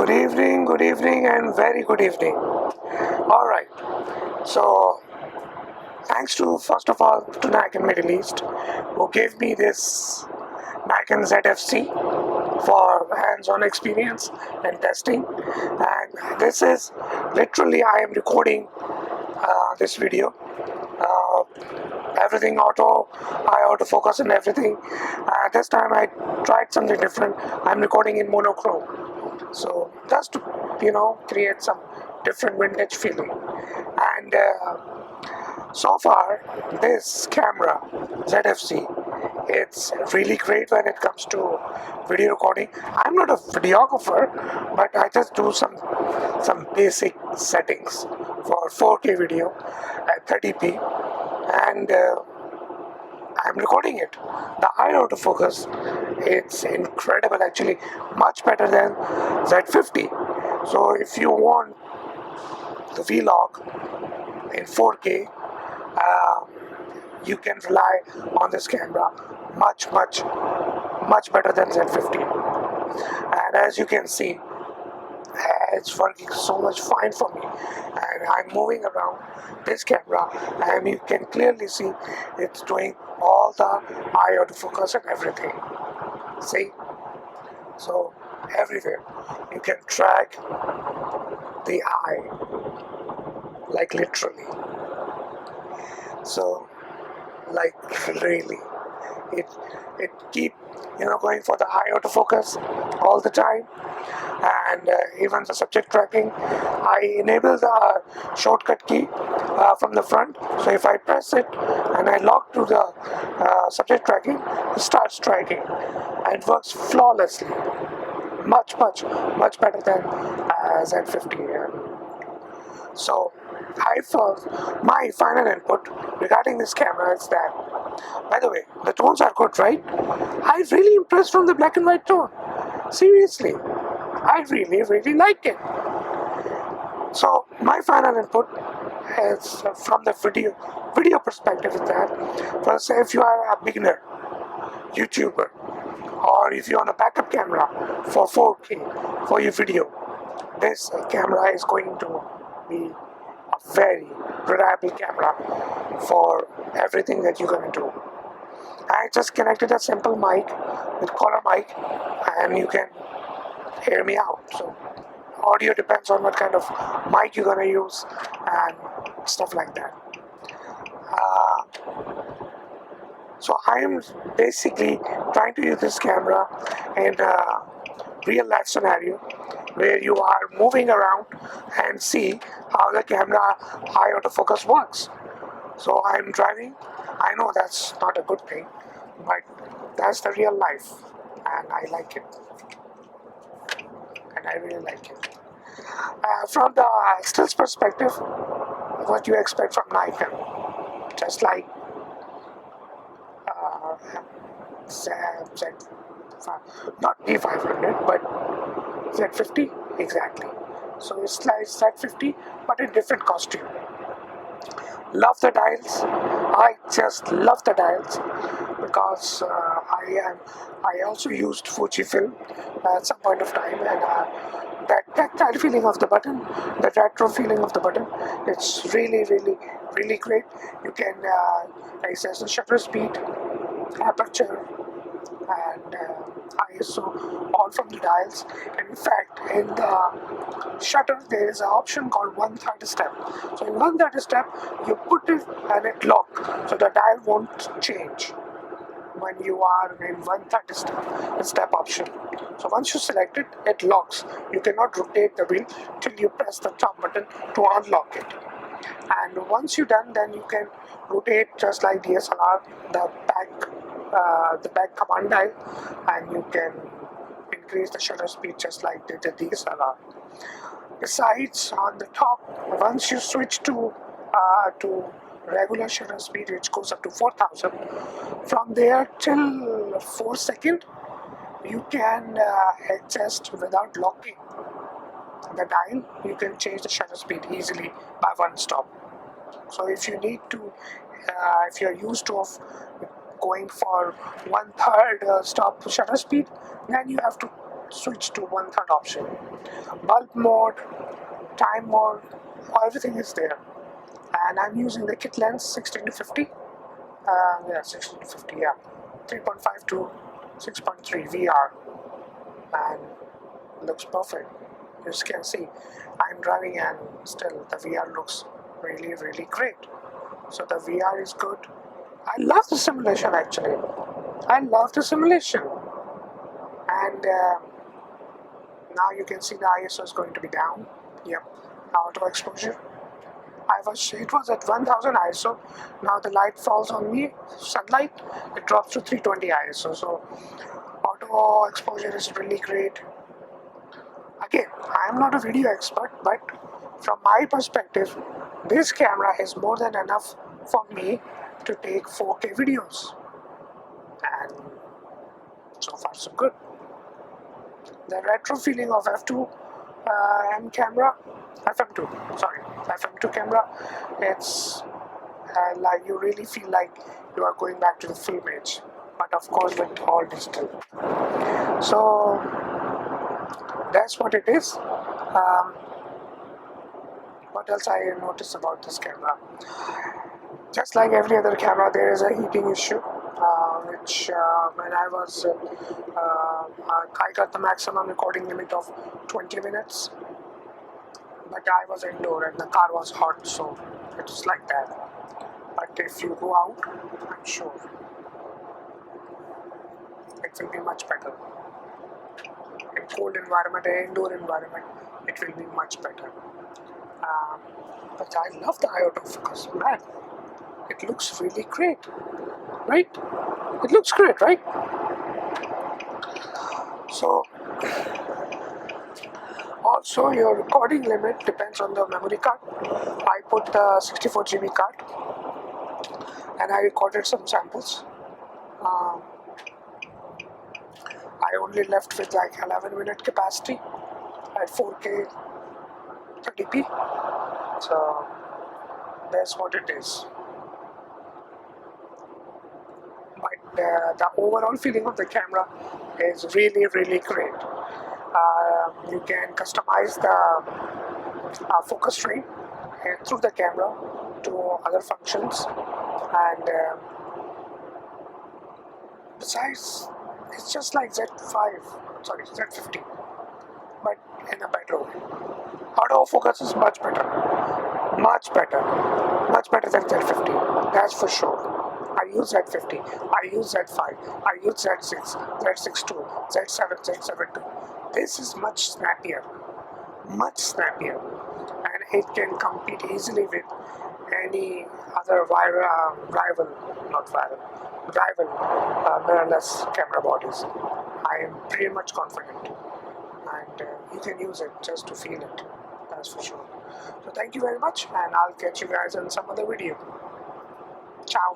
Good evening, and very good evening. Alright, so thanks to first of all to Nikon Middle East who gave me this Nikon Zfc for hands-on experience and testing. And this is literally I am recording this video. Everything autofocus and everything. This time I tried something different. I'm recording in monochrome, so just to create some different vintage feeling. And so far this camera ZFC, it's really great when it comes to video recording. I'm not a videographer, but I just do some basic settings for 4K video at 30p, and I'm recording it. The eye autofocus, it's incredible, actually much better than Z50. So if you want the vlog in 4K, you can rely on this camera much better than Z50. And as you can see, it's working so much fine for me, and I'm moving around this camera and you can clearly see it's doing all the eye autofocus and everything. See, so everywhere you can track the eye, like literally. So like really, it keep going for the high autofocus all the time. And even the subject tracking, I enable the shortcut key from the front, so if I press it and I lock to the subject tracking, it starts tracking and it works flawlessly, much better than Z50. So my final input regarding this camera is that, by the way, the tones are good, right? I'm really impressed from the black and white tone. Seriously, I really like it. So my final input is from the video perspective is that, first, if you are a beginner YouTuber, or if you're on a backup camera for 4K for your video, this camera is going to be a very reliable camera for everything that you're going to do. I just connected a simple mic with collar mic, and you can hear me out. So audio depends on what kind of mic you're going to use and stuff like that. So I am basically trying to use this camera in a real life scenario where you are moving around and see how the camera high autofocus works. So I'm driving. I know that's not a good thing, but that's the real life, and I like it, and I really like it. From the stills perspective, what you expect from Nikon, just like not D500, but Z50 exactly. So it's like Z50, but in different costume. Love the dials. I just love the dials because I also used Fujifilm at some point of time, and that tactile feeling of the button, the retro feeling of the button, it's really great. You can access the shutter speed, aperture, and ISO all from the dials. And in fact, in the shutter there is an option called 1/3 step. So in 1/3 step you put it and it locks, so the dial won't change when you are in 1/3 step option. So once you select it, it locks. You cannot rotate the wheel till you press the top button to unlock it. And once you're done, then you can rotate just like DSLR, the back command dial, and you can increase the shutter speed just like the DSLR. Besides, on the top, once you switch to regular shutter speed, which goes up to 4000, from there till 4 seconds, you can adjust without locking the dial. You can change the shutter speed easily by one stop. So if you need to, if you're used to going for 1/3 stop shutter speed, then you have to switch to 1/3 option. Bulb mode, time mode, everything is there. And I'm using the kit lens 16 to 50. Yeah, 16 to 50, yeah. 3.5 to 6.3 VR. And looks perfect. You can see I'm driving and still the VR looks really, really great. So the VR is good. I love the simulation actually. I love the simulation. And now you can see the ISO is going to be down. Yep, auto exposure. It was at 1000 ISO. Now the light falls on me, sunlight, it drops to 320 ISO. So auto exposure is really great. Again, I am not a video expert, but from my perspective, this camera is more than enough for me to take 4K videos. And so far so good. The retro feeling of FM2 camera, it's like you really feel like you are going back to the film age, but of course with all digital. So that's what it is. What else I noticed about this camera? Just like every other camera, there is a heating issue, which when I was, I got the maximum recording limit of 20 minutes, but I was indoor and the car was hot, so it was like that. But if you go out, I'm sure it will be much better. In cold environment, indoor environment, it will be much better. But I love the autofocus, man. It looks really great, right? It looks great, right? So, also your recording limit depends on the memory card. I put the 64 GB card and I recorded some samples. I only left with like 11-minute capacity at 4K 30p. So that's what it is. But the overall feeling of the camera is really, really great. You can customize the focus ring through the camera to other functions, and besides, it's just like Z50, but in a better way. Autofocus is much better than Z50, that's for sure. I use Z50, I use Z5, I use Z6, Z6 II, Z7, Z7 II. This is much snappier, and it can compete easily with any other rival mirrorless camera bodies. I am pretty much confident, and you can use it just to feel it, that's for sure. So thank you very much, and I'll catch you guys in some other video. Ciao.